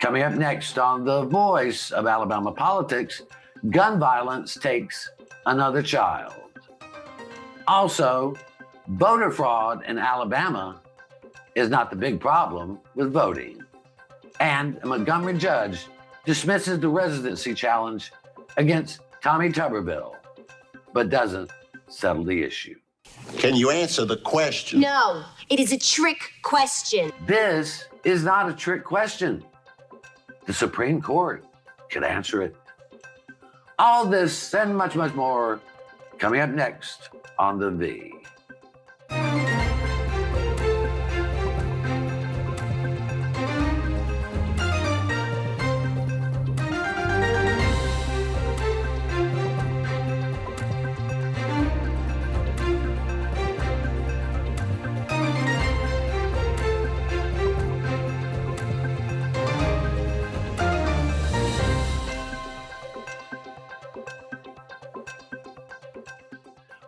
Coming up next on The Voice of Alabama Politics, gun violence takes another child. Also, voter fraud in Alabama is not the big problem with voting. And a Montgomery judge dismisses the residency challenge against Tommy Tuberville, but doesn't settle the issue. Can you answer the question? No, it is a trick question. This is not a trick question. The Supreme Court could answer it. All this and much, much more coming up next on The V.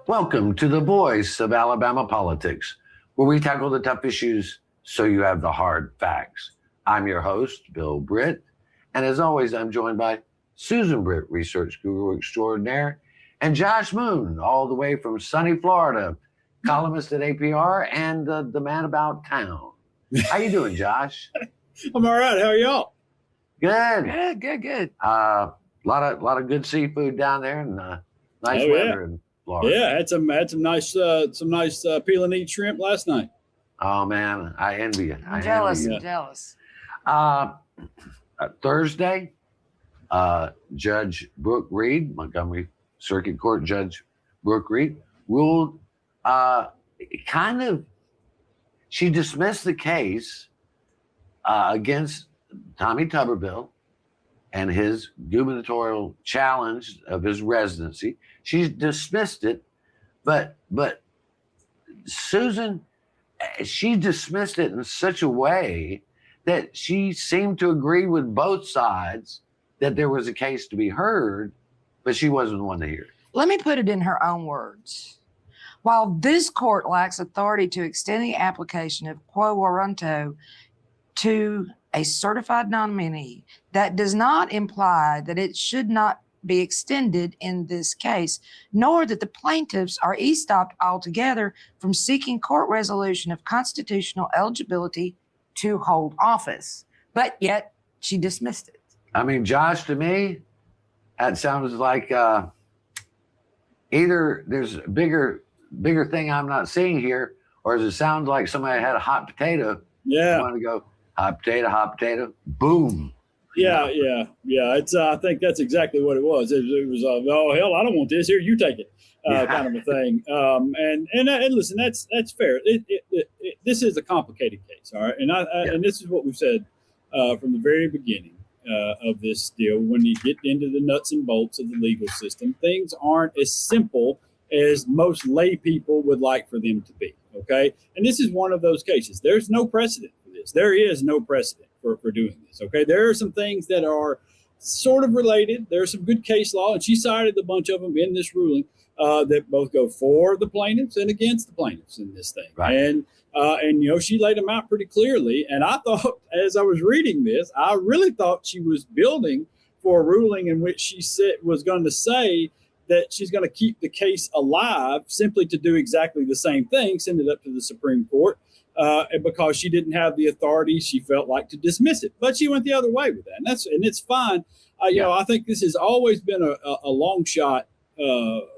Welcome to The Voice of Alabama Politics, where we tackle the tough issues so you have the hard facts. I'm your host, Bill Britt, and as always, I'm joined by Susan Britt, research guru extraordinaire, and Josh Moon, all the way from sunny Florida, columnist at APR and the man about town. How you doing, Josh? I'm all right. How are y'all? Good. Yeah, good. Lot of good seafood down there and nice weather in Florida. Yeah, had some nice peel and eat shrimp last night. Oh man, I envy you. I'm jealous. Thursday, Judge Brooke Reed, Montgomery Circuit Court Judge Brooke Reed, ruled she dismissed the case against Tommy Tuberville and his gubernatorial challenge of his residency. She dismissed it, but Susan, she dismissed it in such a way that she seemed to agree with both sides that there was a case to be heard, but she wasn't the one to hear it. Let me put it in her own words. While this court lacks authority to extend the application of quo warranto to a certified nominee, that does not imply that it should not be extended in this case, nor that the plaintiffs are estopped altogether from seeking court resolution of constitutional eligibility to hold office. But yet, she dismissed it. I mean, Josh, to me, that sounds like either there's a bigger thing I'm not seeing here, or does it sound like somebody had a hot potato? Yeah. Want to go hot potato, boom. Yeah. It's I think that's exactly what it was. It was oh hell, I don't want this. Here, you take it, kind of a thing. And listen, that's fair. This is a complicated case, all right. And this is what we've said from the very beginning of this deal. When you get into the nuts and bolts of the legal system, things aren't as simple as most lay people would like for them to be. Okay, and this is one of those cases. There's no precedent for this. There is no precedent for doing this. Okay, there are some things that are sort of related. There's some good case law, and she cited a bunch of them in this ruling that both go for the plaintiffs and against the plaintiffs in this thing. Right. And she laid them out pretty clearly. And I thought, as I was reading this, I really thought she was building for a ruling in which she was going to say that she's going to keep the case alive simply to do exactly the same thing, send it up to the Supreme Court, because she didn't have the authority, she felt like, to dismiss it. But she went the other way with that, and it's fine. I think this has always been a long shot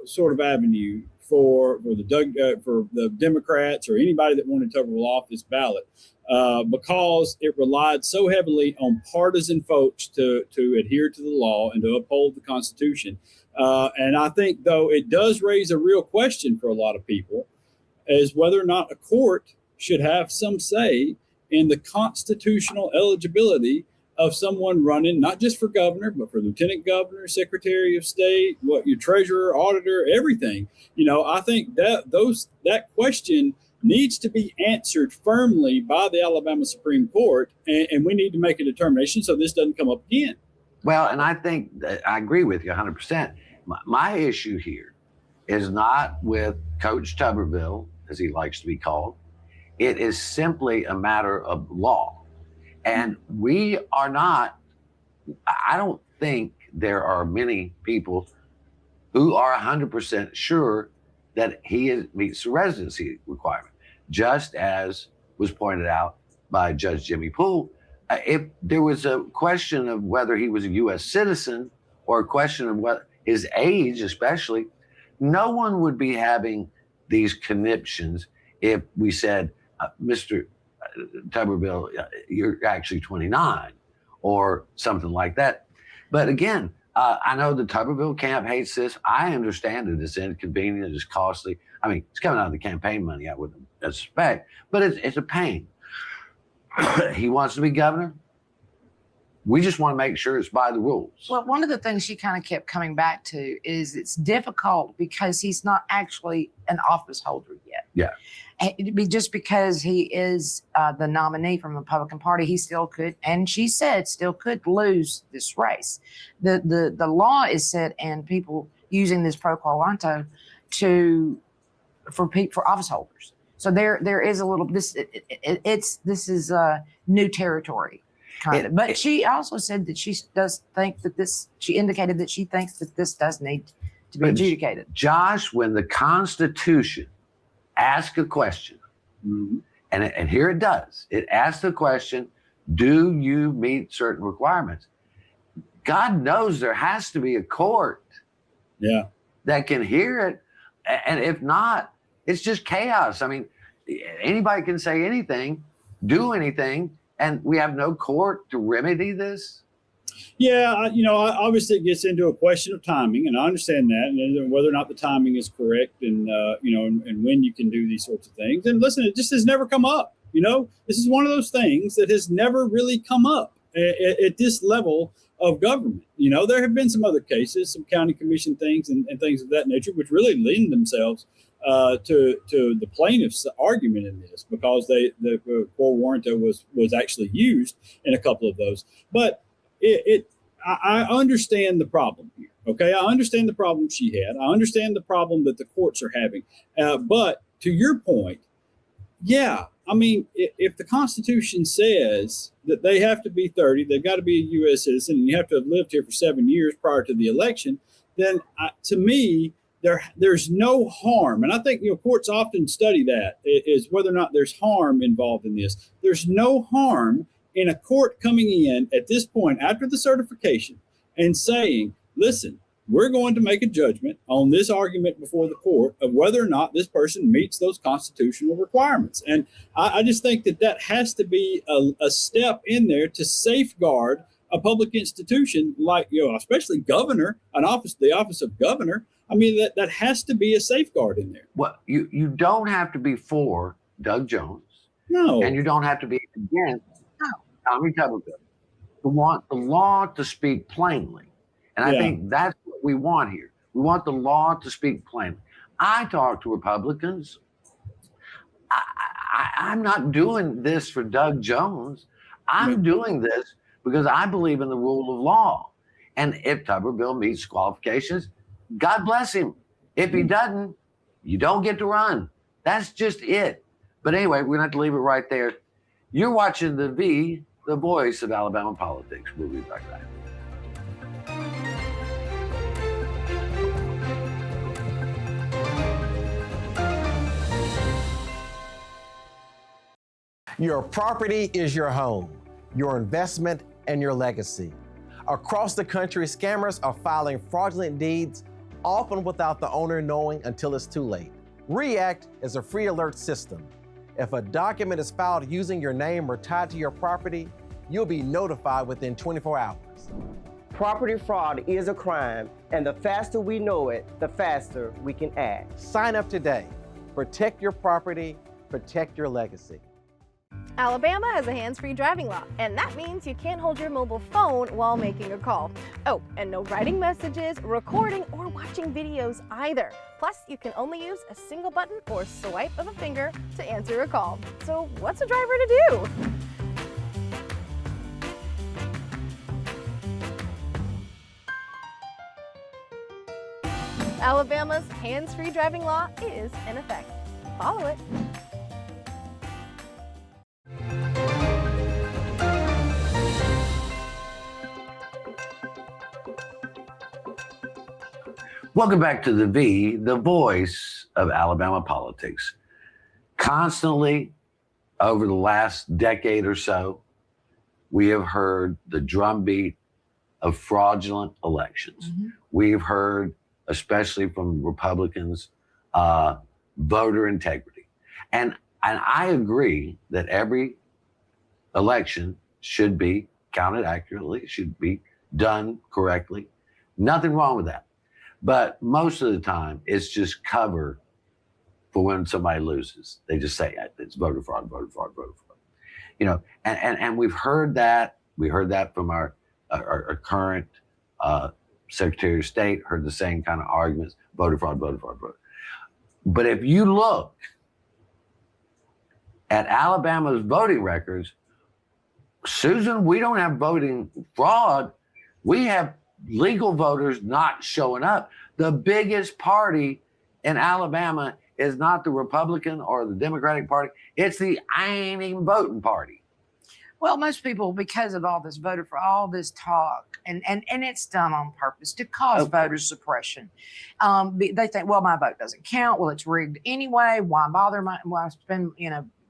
sort of avenue for the Democrats or anybody that wanted Tuberville off this ballot, because it relied so heavily on partisan folks to adhere to the law and to uphold the Constitution. And I think, though, it does raise a real question for a lot of people as whether or not a court should have some say in the constitutional eligibility of someone running, not just for governor, but for lieutenant governor, secretary of state, your treasurer, auditor, everything. I think that question needs to be answered firmly by the Alabama Supreme Court, and we need to make a determination so this doesn't come up again. Well, and I think that I agree with you 100%. My issue here is not with Coach Tuberville, as he likes to be called. It is simply a matter of law. And we are not, I don't think there are many people who are 100% sure that meets the residency requirement, just as was pointed out by Judge Jimmy Poole. If there was a question of whether he was a U.S. citizen or a question of what his age, especially, no one would be having these conniptions if we said, Mr. Tuberville, you're actually 29 or something like that. But again, I know the Tuberville camp hates this. I understand it. It's inconvenient. It's costly. I mean, it's coming out of the campaign money, I would expect, but it's a pain. He wants to be governor. We just want to make sure it's by the rules. Well, one of the things she kind of kept coming back to is it's difficult because he's not actually an office holder yet. Yeah. It'd be just because he is the nominee from the Republican Party, he still could, and she said still could lose this race. The law is set, and people using this pro quo ante for office holders. So there is a little this is new territory. But she also said that she does think that she indicated that she thinks that this does need to be adjudicated. Josh, when the Constitution asks a question, and here it does, it asks the question, do you meet certain requirements? God knows there has to be a court that can hear it. And if not, it's just chaos. I mean, anybody can say anything, do anything, and we have no court to remedy this? Yeah, obviously it gets into a question of timing, and I understand that, and whether or not the timing is correct, and and when you can do these sorts of things. And listen, it just has never come up. This is one of those things that has never really come up at this level of government. There have been some other cases, some county commission things and things of that nature, which really lend themselves to the plaintiff's argument in this, because the quo warranto was actually used in a couple of those. But I understand the problem here. Okay, I understand the problem she had. I understand the problem that the courts are having. But to your point, yeah, I mean, if the Constitution says that they have to be 30, they've got to be a U.S. citizen, and you have to have lived here for 7 years prior to the election, then to me, there's no harm. And I think, courts often study that, is whether or not there's harm involved in this. There's no harm in a court coming in at this point after the certification and saying, listen, we're going to make a judgment on this argument before the court of whether or not this person meets those constitutional requirements. And I just think that has to be a step in there to safeguard a public institution like, especially governor, the office of governor. I mean, that has to be a safeguard in there. Well, you don't have to be for Doug Jones. No. And you don't have to be against Tommy Tuberville. You want the law to speak plainly. And I think that's what we want here. We want the law to speak plainly. I talk to Republicans. I'm not doing this for Doug Jones. I'm doing this because I believe in the rule of law. And if Tuberville meets qualifications, God bless him. If he doesn't, you don't get to run. That's just it. But anyway, we're going to have to leave it right there. You're watching the voice of Alabama politics. We'll be back. Your property is your home, your investment, and your legacy. Across the country, scammers are filing fraudulent deeds, often without the owner knowing until it's too late. REACT is a free alert system. If a document is filed using your name or tied to your property, you'll be notified within 24 hours. Property fraud is a crime, and the faster we know it, the faster we can act. Sign up today. Protect your property, protect your legacy. Alabama has a hands-free driving law, and that means you can't hold your mobile phone while making a call. Oh, and no writing messages, recording, or watching videos either. Plus, you can only use a single button or swipe of a finger to answer a call. So what's a driver to do? Alabama's hands-free driving law is in effect. Follow it. Welcome back to the V, the voice of Alabama politics. Constantly, over the last decade or so, we have heard the drumbeat of fraudulent elections. Mm-hmm. We've heard, especially from Republicans, voter integrity. And I agree that every election should be counted accurately, should be done correctly. Nothing wrong with that. But most of the time, it's just cover for when somebody loses. They just say it's voter fraud, voter fraud, voter fraud. You know, and we've heard that. We heard that from our current Secretary of State, heard the same kind of arguments, voter fraud, voter fraud, voter. But if you look at Alabama's voting records, Susan, we don't have voting fraud. We have legal voters not showing up. The biggest party in Alabama is not the Republican or the Democratic Party. It's the I ain't even voting party. Well, most people, because of all this voter for all this talk, and it's done on purpose to cause voter suppression. They think, well, my vote doesn't count. Well, it's rigged anyway. Why bother? Why spend,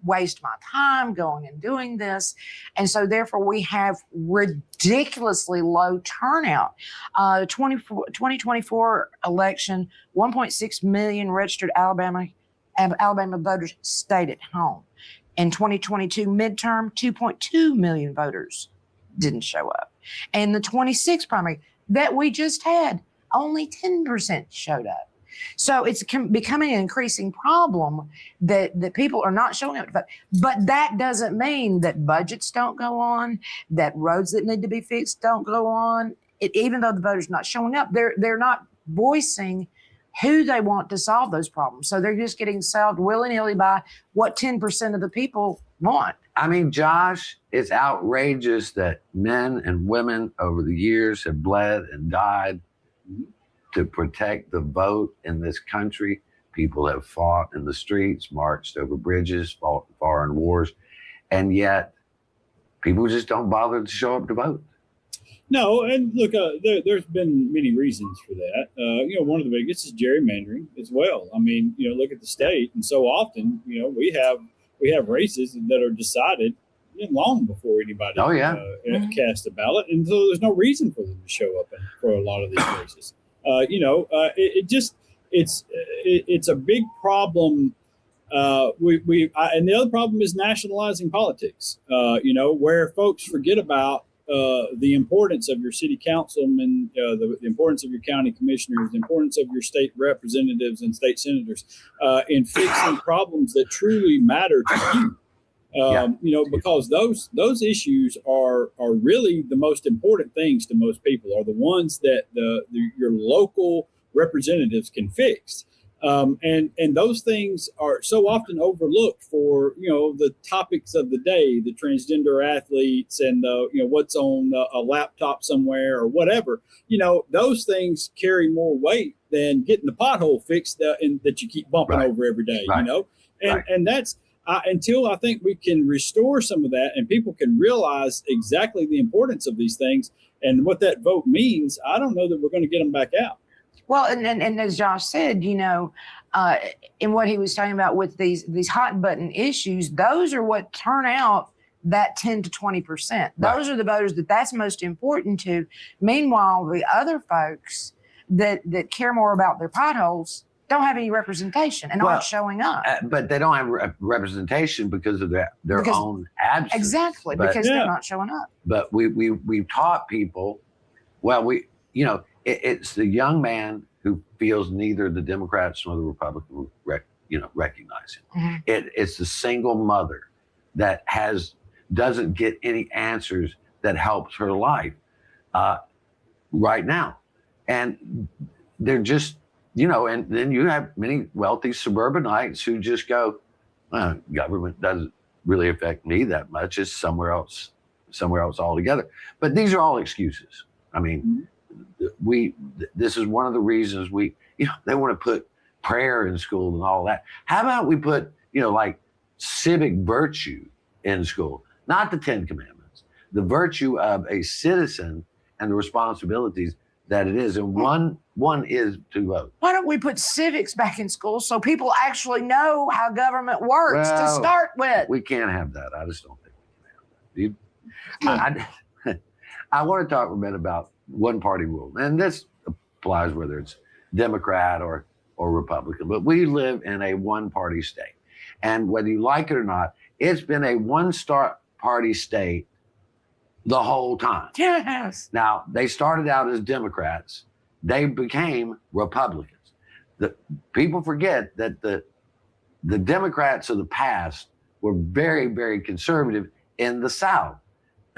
waste my time going and doing this? And so therefore we have ridiculously low turnout. 2024 election, 1.6 million registered Alabama voters stayed at home. In 2022 midterm, 2.2 million voters didn't show up. And the 26 primary that we just had, only 10% showed up. So it's becoming an increasing problem that people are not showing up to vote. But that doesn't mean that budgets don't go on, that roads that need to be fixed don't go on. Even though the voters are not showing up, they're not voicing who they want to solve those problems. So they're just getting solved willy-nilly by what 10% of the people want. I mean, Josh, it's outrageous that men and women over the years have bled and died to protect the vote in this country. People have fought in the streets, marched over bridges, fought in foreign wars, and yet people just don't bother to show up to vote. No, and look, there's been many reasons for that. One of the biggest is gerrymandering as well. I mean, look at the state, and so often, we have races that are decided long before anybody cast a ballot, and so there's no reason for them to show up for a lot of these races. It's a big problem. And the other problem is nationalizing politics. Where folks forget about the importance of your city councilmen, the importance of your county commissioners, the importance of your state representatives and state senators in fixing problems that truly matter to you. Because those issues are really the most important things to most people, are the ones that your local representatives can fix. And those things are so often overlooked for, the topics of the day, the transgender athletes and, what's on a laptop somewhere or whatever. Those things carry more weight than getting the pothole fixed and that you keep bumping over every day, and that's until I think we can restore some of that and people can realize exactly the importance of these things and what that vote means. I don't know that we're going to get them back out. Well, and as Josh said, in what he was talking about with these hot button issues, those are what turn out that 10 to 20%. Those are the voters that's most important to. Meanwhile, the other folks that care more about their potholes don't have any representation and aren't showing up. But they don't have representation because of their own absence. Exactly, because they're not showing up. But we've taught people, it's the young man who feels neither the Democrats nor the Republicans recognize him. Mm-hmm. It's the single mother that doesn't get any answers that helps her life right now. And they're just, and then you have many wealthy suburbanites who just go, government doesn't really affect me that much. It's somewhere else altogether. But these are all excuses. I mean, this is one of the reasons they want to put prayer in school and all that. How about we put, like civic virtue in school, not the 10 Commandments, the virtue of a citizen and the responsibilities that it is, and one is to vote. Why don't we put civics back in school so people actually know how government works to Well, start with? We can't have that. I just don't think we can have that. I want to talk a minute about one-party rule, and this applies whether it's Democrat or Republican. But we live in a one-party state, and whether you like it or not, it's been a one-star party state the whole time. Yes. Now, they started out as Democrats. They became Republicans. The people forget that the Democrats of the past were very, very conservative in the South,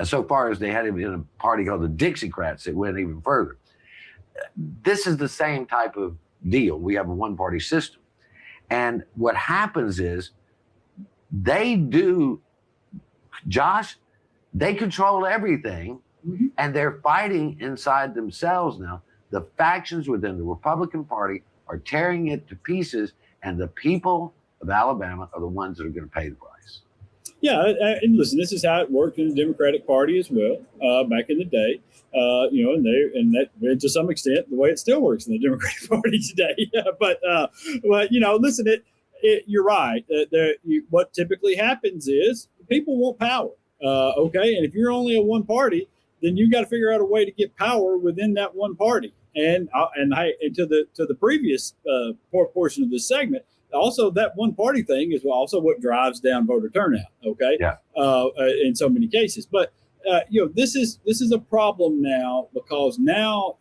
so far as they had in a party called the Dixiecrats that went even further. This is the same type of deal. We have a one-party system. And what happens is they do, Josh, they control everything, and they're fighting inside themselves now. The factions within the Republican Party are tearing it to pieces, and the people of Alabama are the ones that are going to pay the price. Yeah, and listen, this is how it worked in the Democratic Party as well back in the day. And that to some extent the way it still works in the Democratic Party today. But listen, you're right. What typically happens is people want power. Okay, and if you're only a one party, then you got to figure out a way to get power within that one party. And to the previous portion of this segment. Also, that one party thing is also what drives down voter turnout. Okay, yeah. In so many cases, but this is a problem now because now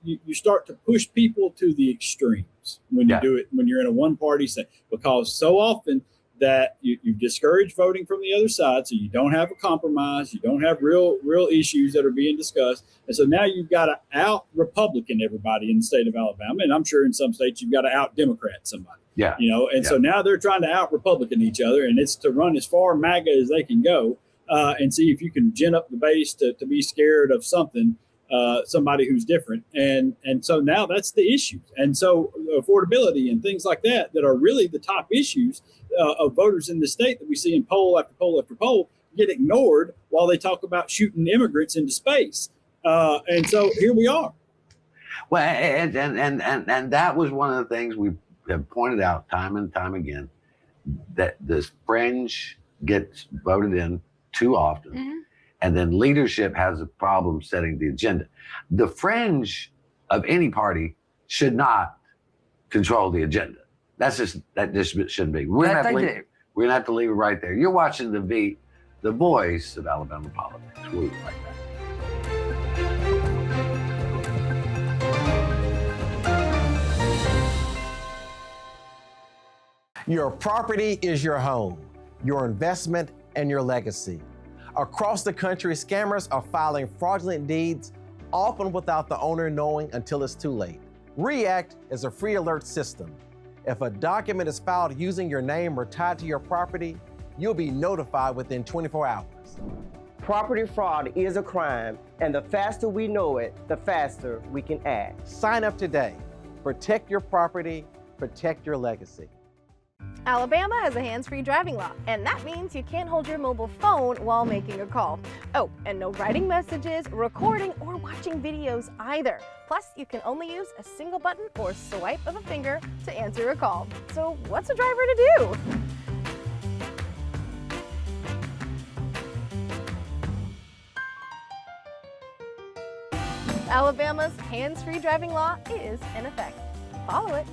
you start to push people to the extremes when you do it when you're in a one party state, because so often that you discourage voting from the other side, so you don't have a compromise, you don't have real issues that are being discussed, and so now you've got to out Republican everybody in the state of Alabama, and I'm sure in some states you've got to out Democrat somebody. Yeah. So now they're trying to out Republican each other, and it's to run as far MAGA as they can go and see if you can gin up the base to be scared of somebody who's different. And so now that's the issue. And so affordability and things like that are really the top issues of voters in the state that we see in poll after poll after poll get ignored while they talk about shooting immigrants into space. And so here we are. Well, and that was one of the things we have pointed out time and time again, that this fringe gets voted in too often, and then leadership has a problem setting the agenda. The fringe of any party should not control the agenda. That just shouldn't be. We're gonna have to leave it right there. You're watching the voice of Alabama politics. We'll be right back. Your property is your home, your investment, and your legacy. Across the country, scammers are filing fraudulent deeds, often without the owner knowing until it's too late. REACT is a free alert system. If a document is filed using your name or tied to your property, you'll be notified within 24 hours. Property fraud is a crime, and the faster we know it, the faster we can act. Sign up today. Protect your property, protect your legacy. Alabama has a hands-free driving law, and that means you can't hold your mobile phone while making a call. Oh, and no writing messages, recording, or watching videos either. Plus, you can only use a single button or swipe of a finger to answer a call. So what's a driver to do? Alabama's hands-free driving law is in effect. Follow it.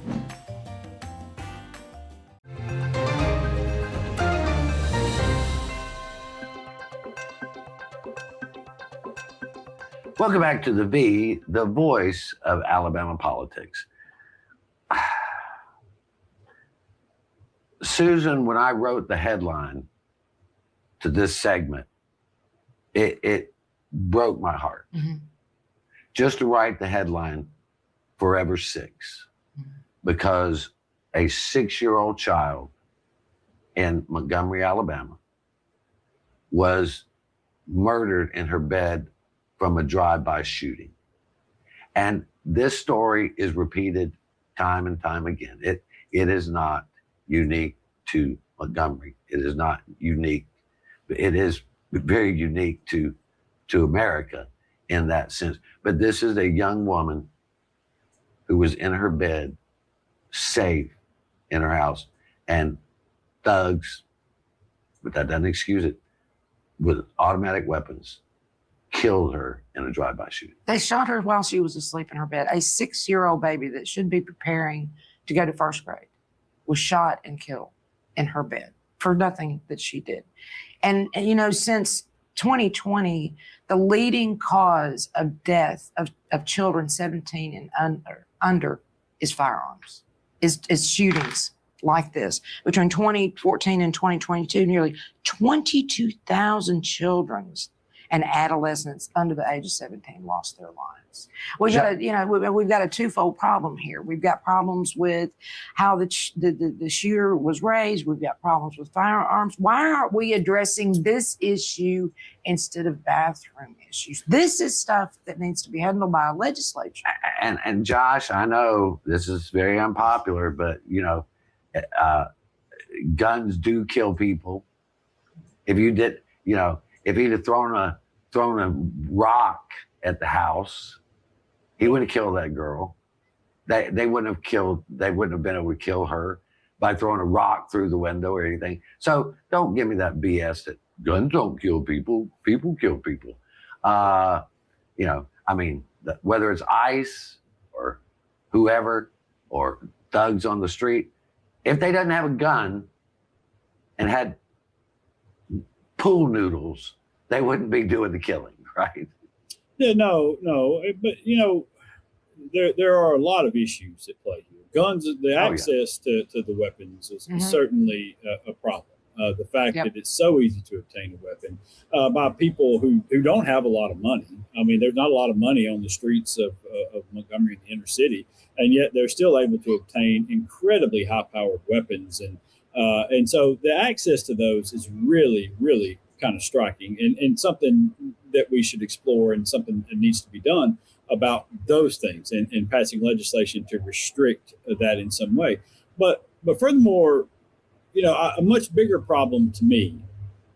Welcome back to the voice of Alabama politics. Susan, when I wrote the headline to this segment, it broke my heart. Just to write the headline, Forever 6, because a 6-year-old child in Montgomery, Alabama, was murdered in her bed from a drive-by shooting. And this story is repeated time and time again. It is not unique to Montgomery. It is not unique. It is very unique to America. in that sense. But this is a young woman who was in her bed, safe in her house, and thugs, but that doesn't excuse it, with automatic weapons, killed her in a drive-by shooting. They shot her while she was asleep in her bed. A 6-year-old baby that should be preparing to go to first grade was shot and killed in her bed for nothing that she did. And you know, since 2020, the leading cause of death of children 17 and under is firearms, is shootings like this. Between 2014 and 2022, nearly 22,000 children and adolescents under the age of 17 lost their lives. We've got a twofold problem here. We've got problems with how the shooter was raised. We've got problems with firearms. Why aren't we addressing this issue instead of bathroom issues? This is stuff that needs to be handled by a legislature. And Josh, I know this is very unpopular, but you know, guns do kill people. If you did, you know, if he'd have thrown a rock at the house, he would have killed that girl. They wouldn't have been able to kill her by throwing a rock through the window or anything. So don't give me that BS that guns don't kill people, people kill people. You know, I mean, whether it's ICE or whoever or thugs on the street, if they doesn't have a gun and had pool noodles, they wouldn't be doing the killing, right? Yeah, no, but you know, there are a lot of issues at play here. Guns, the access to the weapons is certainly a problem. The fact that it's so easy to obtain a weapon by people who don't have a lot of money. I mean, there's not a lot of money on the streets of Montgomery in the inner city, and yet they're still able to obtain incredibly high-powered weapons. And so the access to those is really, really kind of striking and something that we should explore and something that needs to be done about those things and passing legislation to restrict that in some way. But furthermore, you know, a much bigger problem to me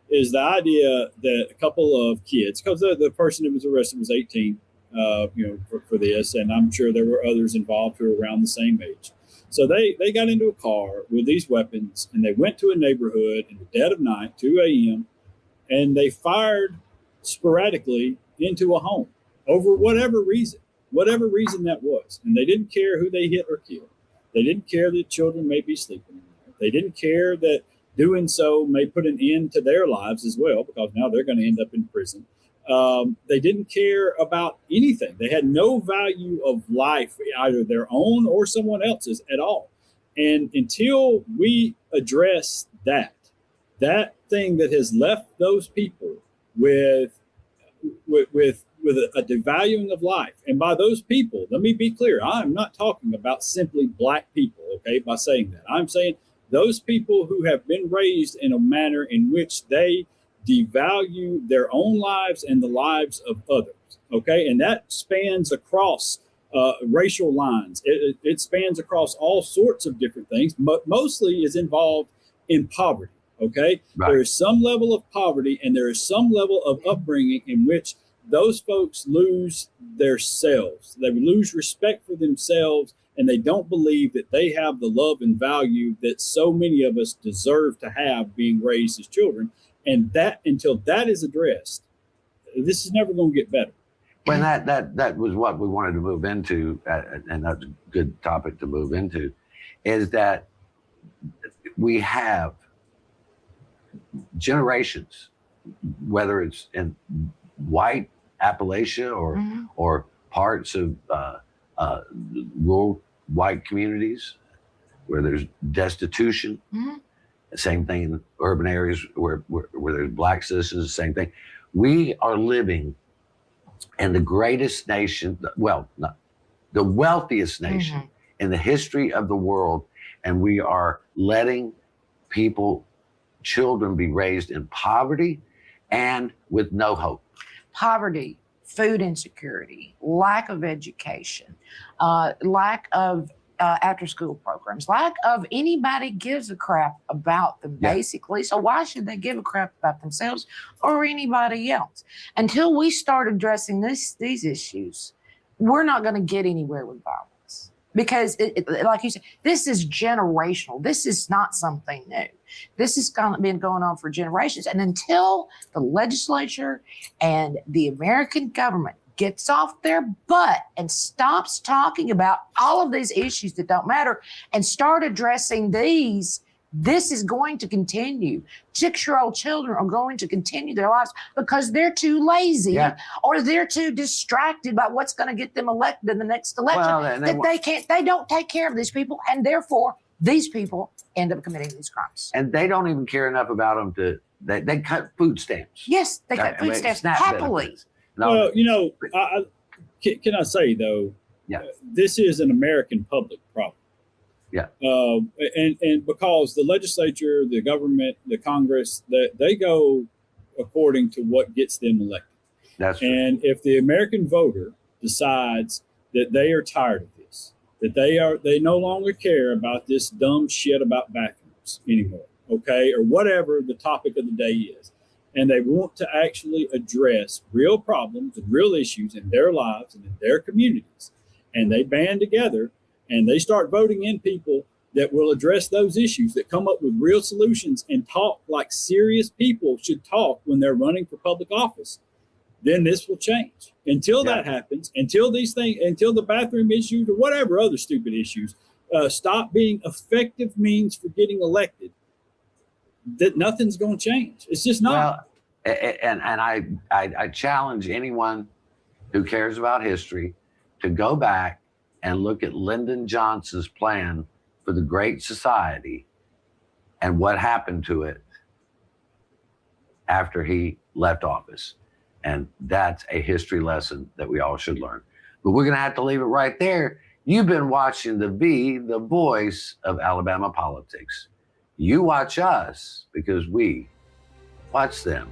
is the idea that a couple of kids, because the person that was arrested was 18, you know, for this, and I'm sure there were others involved who were around the same age. So they got into a car with these weapons and they went to a neighborhood in the dead of night, 2 a.m., and they fired sporadically into a home over whatever reason that was. And they didn't care who they hit or killed. They didn't care that children may be sleeping in there. They didn't care that doing so may put an end to their lives as well, because now they're going to end up in prison. They didn't care about anything. They had no value of life, either their own or someone else's at all. And until we address that thing that has left those people with a devaluing of life, and by those people, let me be clear, I'm not talking about simply Black people, okay, by saying that. I'm saying those people who have been raised in a manner in which they devalue their own lives and the lives of others, okay? And that spans across racial lines. It spans across all sorts of different things, but mostly is involved in poverty, okay? Right. There is some level of poverty and there is some level of upbringing in which those folks lose their selves. They lose respect for themselves, and they don't believe that they have the love and value that so many of us deserve to have being raised as children. And that, until that is addressed, this is never going to get better. When that was what we wanted to move into, and that's a good topic to move into, is that we have generations, whether it's in white Appalachia or parts of rural white communities where there's destitution. Same thing in urban areas where there's Black citizens, same thing. We are living in the greatest nation, well, not the wealthiest nation in the history of the world, and we are letting children be raised in poverty and with no hope. Poverty, food insecurity, lack of education, lack of after-school programs, lack of anybody gives a crap about them, Yeah. basically. So why should they give a crap about themselves or anybody else? Until we start addressing these issues, we're not going to get anywhere with violence. Because, like you said, this is generational. This is not something new. This has been going on for generations. And until the legislature and the American government gets off their butt and stops talking about all of these issues that don't matter and start addressing these, this is going to continue. 6-year-old children are going to continue their lives because they're too lazy or they're too distracted by what's going to get them elected in the next election that they don't take care of these people, and therefore these people end up committing these crimes. And they don't even care enough about them they cut food stamps. Yes, they cut food stamps SNAP happily. benefits. No, Well, you know, can I say though, this is an American public problem. Yeah. And because the legislature, the government, the Congress, they go according to what gets them elected. that's true. And if the American voter decides that they are tired of this, that they no longer care about this dumb shit about bathrooms anymore, okay, or whatever the topic of the day is, and they want to actually address real problems and real issues in their lives and in their communities, and they band together and they start voting in people that will address those issues, that come up with real solutions and talk like serious people should talk when they're running for public office, then this will change. Until that happens, until the bathroom issues or whatever other stupid issues stop being effective means for getting elected, that nothing's going to change. It's just not. Well, and I challenge anyone who cares about history to go back and look at Lyndon Johnson's plan for the Great Society and what happened to it after he left office. And that's a history lesson that we all should learn. But we're going to have to leave it right there. You've been watching the voice of Alabama politics. You watch us because we watch them.